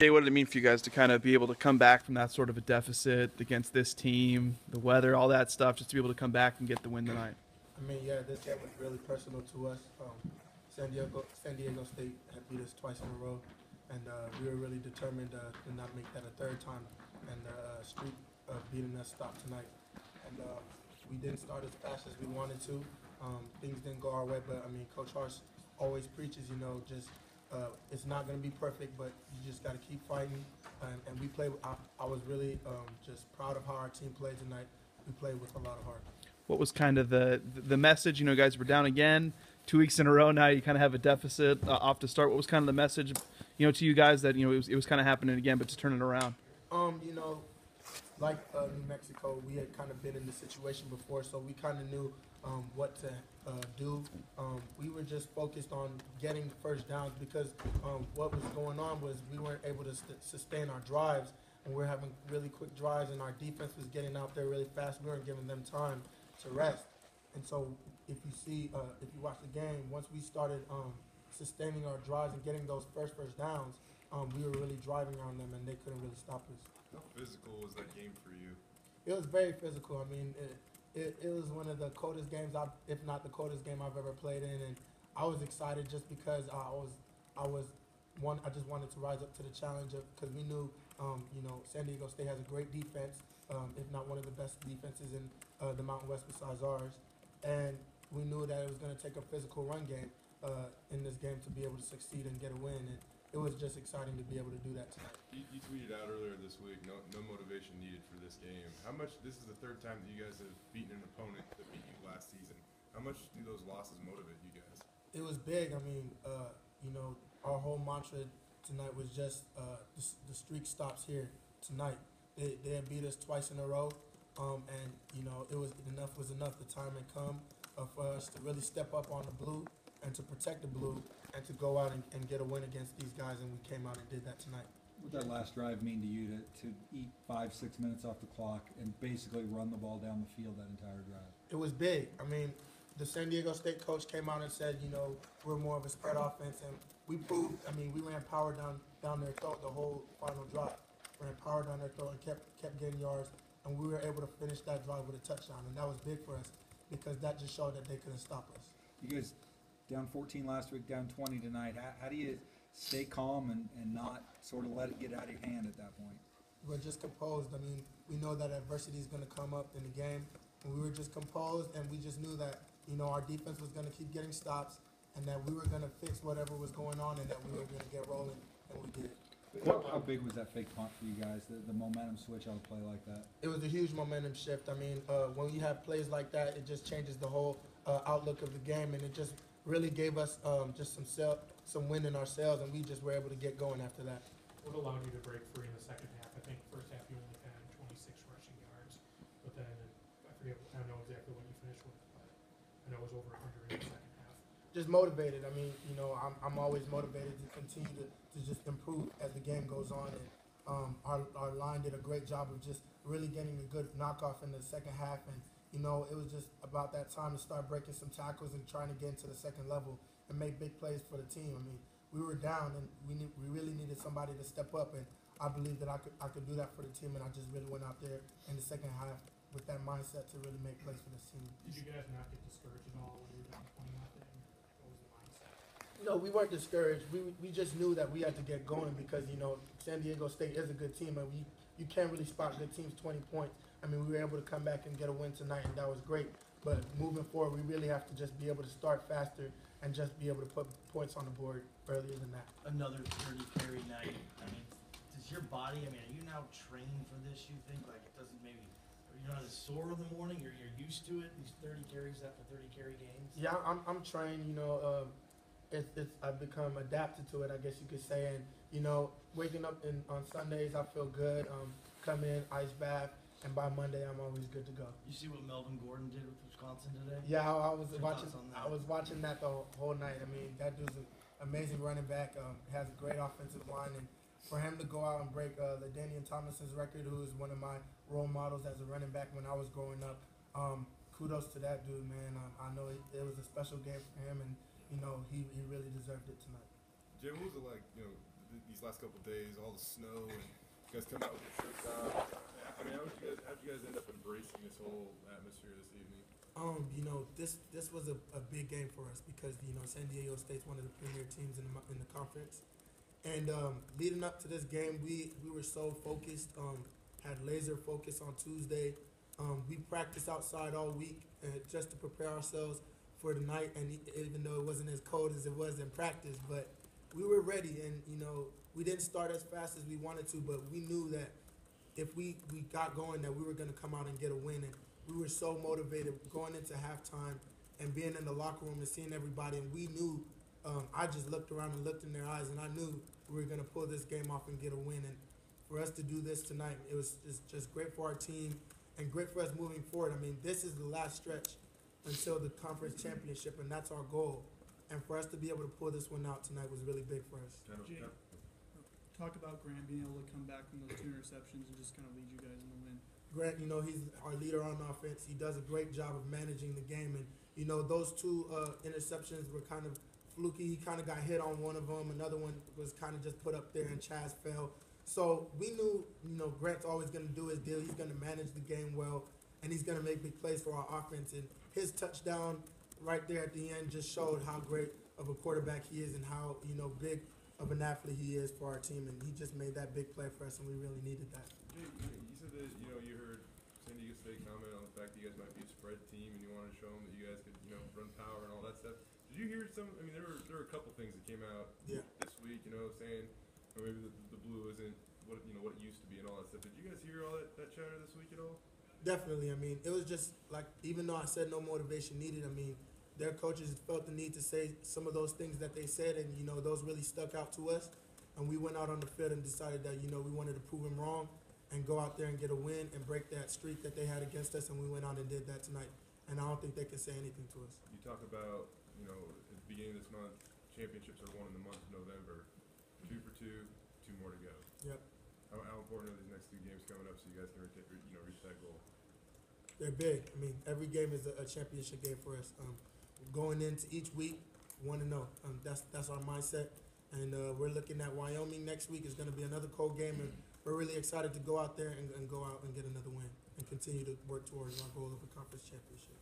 Jay, what did it mean for you guys to kind of be able to come back from that sort of a deficit against this team, the weather, all that stuff, just to be able to come back and get the win tonight? I mean, yeah, this game was really personal to us. San Diego State had beat us twice in a row, and we were really determined to not make that a third time, and the streak of beating us stopped tonight. And we didn't start as fast as we wanted to. Things didn't go our way, but I mean, Coach Harsh always preaches, just it's not going to be perfect, but you just got to keep fighting. And we played. I was really just proud of how our team played tonight. We played with a lot of heart. What was kind of the message? Guys were down again 2 weeks in a row now. You kind of have a deficit off to start. What was kind of the message, to you guys that it was kind of happening again, but to turn it around? Like New Mexico, we had kind of been in this situation before, so we kind of knew what to do. We were just focused on getting first downs because what was going on was we weren't able to sustain our drives, and we were having really quick drives, and our defense was getting out there really fast. We weren't giving them time to rest. And so if you watch the game, once we started sustaining our drives and getting those first downs, we were really driving on them, and they couldn't really stop us. How physical was that game for you? It was very physical. I mean, it was one of the coldest games, if not the coldest game I've ever played in, and I was excited just because I just wanted to rise up to the challenge because we knew, San Diego State has a great defense, if not one of the best defenses in the Mountain West besides ours, and we knew that it was going to take a physical run game in this game to be able to succeed and get a win. And it was just exciting to be able to do that tonight. You tweeted out earlier this week, no motivation needed for this game. This is the third time that you guys have beaten an opponent that beat you last season. How much do those losses motivate you guys? It was big. I mean, our whole mantra tonight was just the streak stops here tonight. They had beat us twice in a row, and, it was enough. The time had come for us to really step up on the blue and to protect the blue and to go out and get a win against these guys, and we came out and did that tonight. What did that last drive mean to you to eat 5-6 minutes off the clock and basically run the ball down the field that entire drive? It was big. I mean, the San Diego State coach came out and said, we're more of a spread offense, and we proved. I mean, we ran power down their throat the whole final drive. Ran power down their throat and kept getting yards, and we were able to finish that drive with a touchdown, and that was big for us because that just showed that they couldn't stop us. You guys down 14 last week, down 20 tonight. How do you stay calm and not sort of let it get out of your hand at that point? We're just composed. I mean, we know that adversity is going to come up in the game, and we were just composed, and we just knew that, our defense was going to keep getting stops, and that we were going to fix whatever was going on, and that we were going to get rolling, and we did. How big was that fake punt for you guys, the momentum switch on a play like that? It was a huge momentum shift. I mean, when you have plays like that, it just changes the whole outlook of the game, and it just really gave us just some wind in our sails, and we just were able to get going after that. What allowed you to break free in the second half? I think first half you only had 26 rushing yards, but then I don't know exactly what you finished with, but I know it was over 100 in the second half. Just motivated. I mean, I'm always motivated to continue to just improve as the game goes on, and our line did a great job of just really getting a good knockoff in the second half, and it was just about that time to start breaking some tackles and trying to get into the second level and make big plays for the team. I mean, we were down, and we really needed somebody to step up, and I believe that I could do that for the team, and I just really went out there in the second half with that mindset to really make plays for this team. Did you guys not get discouraged at all when you were down 20-0? What was the mindset? No, we weren't discouraged. We just knew that we had to get going because, San Diego State is a good team, and you can't really spot good teams 20 points. I mean, we were able to come back and get a win tonight, and that was great. But moving forward, we really have to just be able to start faster and just be able to put points on the board earlier than that. Another 30 carry night. I mean, does your body, are you now trained for this, you think? Like, it doesn't maybe, you're not as sore in the morning, you're used to it, these 30 carries after 30 carry games? Yeah, I'm trained, I've become adapted to it, I guess you could say. And, waking up on Sundays, I feel good. Come in, ice bath. And by Monday, I'm always good to go. You see what Melvin Gordon did with Wisconsin today? Yeah, I was watching that the whole night. I mean, that dude's an amazing running back. Has a great offensive line, and for him to go out and break LaDainian Thomason's record, who is one of my role models as a running back when I was growing up, kudos to that dude, man. I know it was a special game for him, and he really deserved it tonight. Jay, what was it like? these last couple of days, all the snow, and you guys come out with your shirts on. I mean, how'd you guys end up embracing this whole atmosphere this evening? This was a big game for us because San Diego State's one of the premier teams in the conference, and leading up to this game, we were so focused, had laser focus on Tuesday. We practiced outside all week just to prepare ourselves for the night, and even though it wasn't as cold as it was in practice, but we were ready, and we didn't start as fast as we wanted to, but we knew that if we got going, that we were going to come out and get a win. And we were so motivated going into halftime and being in the locker room and seeing everybody. And we knew, I just looked around and looked in their eyes, and I knew we were going to pull this game off and get a win. And for us to do this tonight, it was just great for our team and great for us moving forward. I mean, this is the last stretch until the conference championship, and that's our goal. And for us to be able to pull this one out tonight was really big for us. Jay, talk about Grant being able to come back from those 2 interceptions and just kind of lead you guys in the win. Grant, he's our leader on offense. He does a great job of managing the game. And, those 2 interceptions were kind of fluky. He kind of got hit on one of them. Another one was kind of just put up there and Chaz fell. So we knew, Grant's always going to do his deal. He's going to manage the game well, and he's going to make big plays for our offense. And his touchdown right there at the end just showed how great of a quarterback he is and how, big of an athlete he is for our team. And he just made that big play for us, and we really needed that. Jay, you said that you heard San Diego State comment on the fact that you guys might be a spread team, and you wanted to show them that you guys could run power and all that stuff. Did you hear some? I mean, there were a couple things that came out this week, saying or maybe the blue isn't what it used to be and all that stuff. Did you guys hear all that chatter this week at all? Definitely. I mean, it was just like, even though I said no motivation needed, I mean, their coaches felt the need to say some of those things that they said, and those really stuck out to us. And we went out on the field and decided that we wanted to prove them wrong and go out there and get a win and break that streak that they had against us, and we went out and did that tonight. And I don't think they can say anything to us. You talk about at the beginning of this month, championships are won in the month of November. 2 for 2, 2 more to go. Yep. How important are these next 2 games coming up so you guys can reach that goal? They're big. I mean, every game is a championship game for us. Going into each week, 1-0. That's our mindset. And we're looking at Wyoming next week. It's going to be another cold game, and we're really excited to go out there and go out and get another win and continue to work towards our goal of a conference championship.